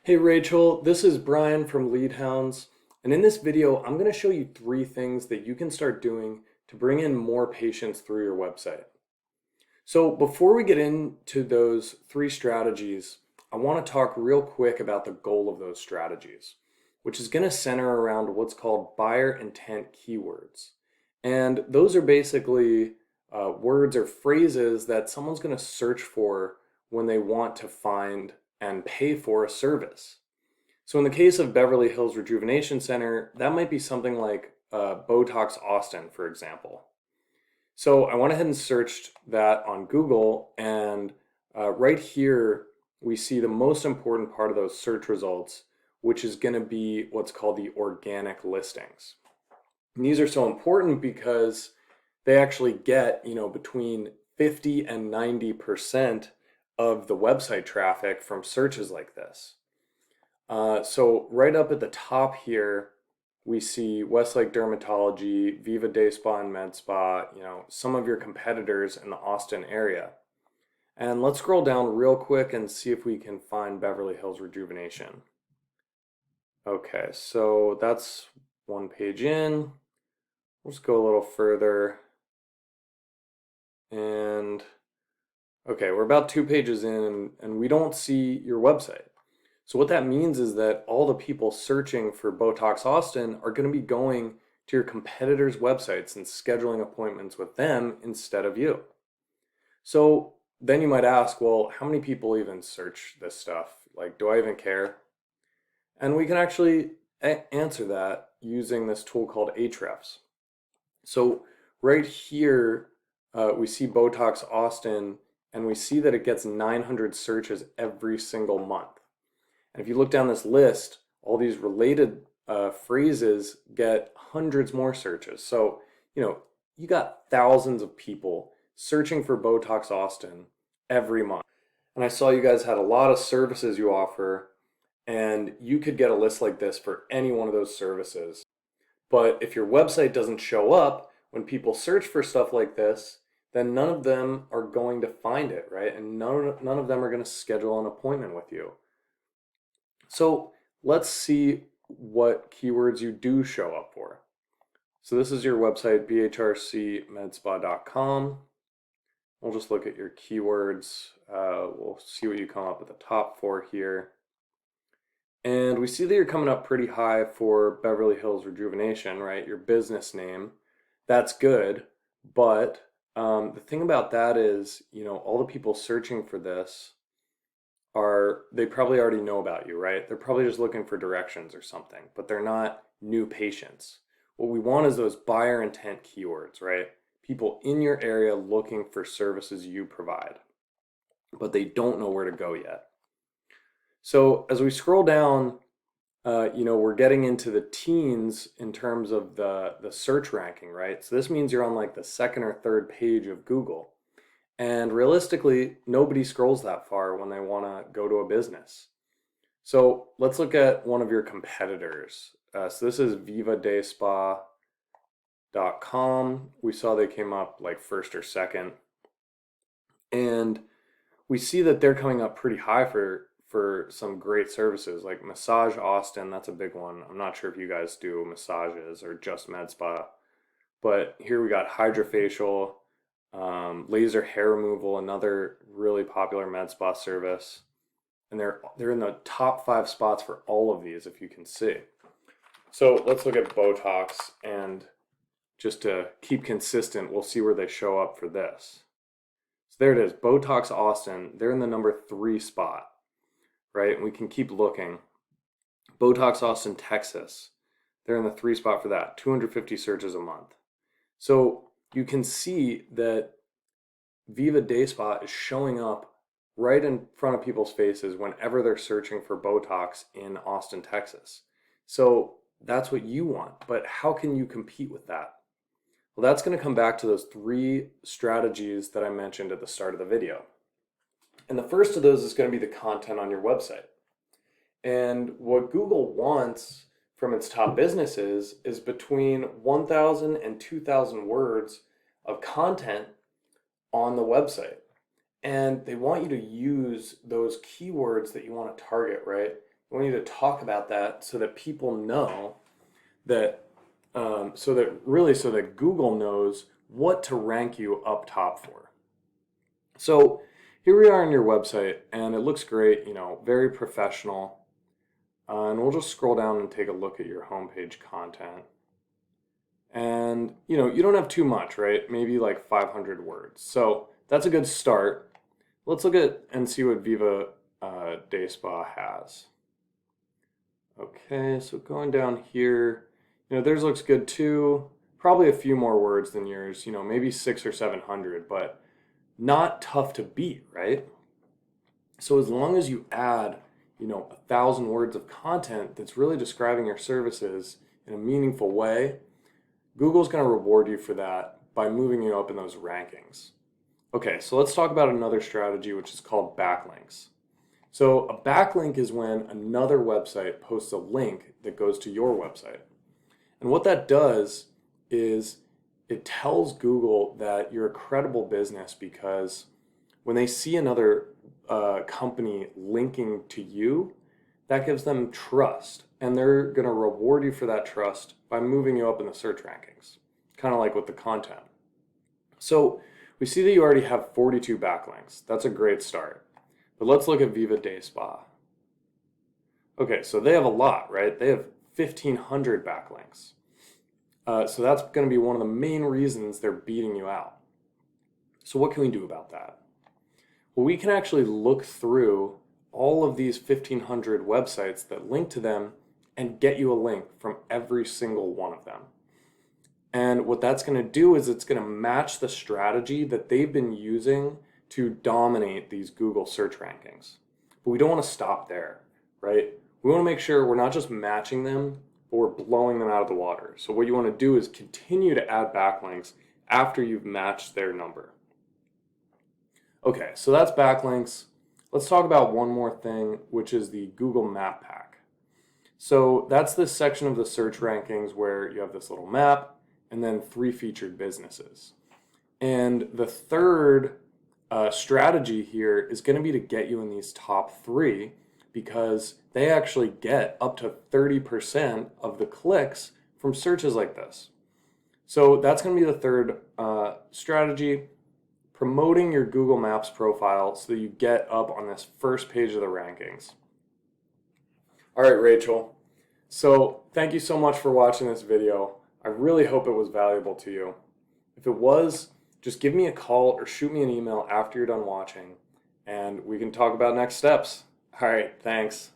Hey Rachel, this is Brian from Leadhounds, and in this video, I'm going to show you 3 things that you can start doing to bring in more patients through your website. So before we get into those 3 strategies, I want to talk real quick about the goal of those strategies, which is going to center around what's called buyer intent keywords. And those are basically words or phrases that someone's going to search for when they want to find and pay for a service. So in the case of Beverly Hills Rejuvenation Center, that might be something like Botox Austin, for example. So I went ahead and searched that on Google, and right here we see the most important part of those search results, which is going to be what's called the organic listings. And these are so important because they actually get, between 50 and 90% of the website traffic from searches like this. So right up at the top here, we see Westlake Dermatology, Viva Day Spa and Med Spa, some of your competitors in the Austin area. And let's scroll down real quick and see if we can find Beverly Hills Rejuvenation. Okay, so that's one page in. Let's go a little further. And okay, we're about 2 pages in and we don't see your website. So what that means is that all the people searching for Botox Austin are going to be going to your competitors' websites and scheduling appointments with them instead of you. So then you might ask, well, how many people even search this stuff? Like, do I even care? And we can actually answer that using this tool called Ahrefs. So right here, we see Botox Austin, and we see that it gets 900 searches every single month. And if you look down this list, all these related phrases get hundreds more searches. So, you got thousands of people searching for Botox Austin every month. And I saw you guys had a lot of services you offer, and you could get a list like this for any one of those services. But if your website doesn't show up when people search for stuff like this, then none of them are going to find it, right? And none of them are going to schedule an appointment with you. So let's see what keywords you do show up for. So this is your website, bhrcmedspa.com. We'll just look at your keywords. We'll see what you come up with the top 4 here. And we see that you're coming up pretty high for Beverly Hills Rejuvenation, right? Your business name. That's good. But the thing about that is, all the people searching for this they probably already know about you, right? They're probably just looking for directions or something, but they're not new patients. What we want is those buyer intent keywords, right? People in your area looking for services you provide, but they don't know where to go yet. So as we scroll down, we're getting into the teens in terms of the search ranking, right? So this means you're on like the second or third page of Google. And realistically, nobody scrolls that far when they want to go to a business. So let's look at one of your competitors. So this is vivadayspa.com. We saw they came up like first or second. And we see that they're coming up pretty high for some great services like Massage Austin. That's a big one. I'm not sure if you guys do massages or just med spa. But here we got hydrofacial, laser hair removal, another really popular med spa service. And they're in the top 5 spots for all of these, if you can see. So let's look at Botox, and just to keep consistent, we'll see where they show up for this. So there it is, Botox Austin. They're in the number 3 spot, right? And we can keep looking. Botox Austin, Texas. They're in the 3 spot for that, 250 searches a month. So you can see that Viva Day Spa is showing up right in front of people's faces whenever they're searching for Botox in Austin, Texas. So that's what you want, but how can you compete with that? Well, that's going to come back to those 3 strategies that I mentioned at the start of the video. And the first of those is going to be the content on your website. And what Google wants from its top businesses is between 1,000 and 2,000 words of content on the website. And they want you to use those keywords that you want to target, right? I want you to talk about that so that people know that, so that Google knows what to rank you up top for. So here we are on your website, and it looks great, very professional. And we'll just scroll down and take a look at your homepage content. And, you don't have too much, right? Maybe like 500 words. So that's a good start. Let's look at and see what Viva Day Spa has. Okay, so going down here, theirs looks good too. Probably a few more words than yours, maybe 600 or 700, but not tough to beat, right? So as long as you add, 1,000 words of content that's really describing your services in a meaningful way, Google's going to reward you for that by moving you up in those rankings. Okay, so let's talk about another strategy, which is called backlinks. So a backlink is when another website posts a link that goes to your website. And what that does is it tells Google that you're a credible business, because when they see another company linking to you, that gives them trust, and they're going to reward you for that trust by moving you up in the search rankings, kind of like with the content. So we see that you already have 42 backlinks. That's a great start. But let's look at Viva Day Spa. Okay, so they have a lot, right? They have 1,500 backlinks. So that's going to be one of the main reasons they're beating you out. So what can we do about that? Well, we can actually look through all of these 1,500 websites that link to them and get you a link from every single one of them. And what that's going to do is it's going to match the strategy that they've been using to dominate these Google search rankings. But we don't want to stop there, right? We want to make sure we're not just matching them, but we're blowing them out of the water. So what you want to do is continue to add backlinks after you've matched their number. Okay, so that's backlinks. Let's talk about one more thing, which is the Google Map Pack. So that's this section of the search rankings where you have this little map and then 3 featured businesses. And the third strategy here is going to be to get you in these top 3, because they actually get up to 30% of the clicks from searches like this. So that's going to be the third strategy, promoting your Google Maps profile so that you get up on this first page of the rankings. All right, Rachel. So thank you so much for watching this video. I really hope it was valuable to you. If it was, just give me a call or shoot me an email after you're done watching, and we can talk about next steps. All right, thanks.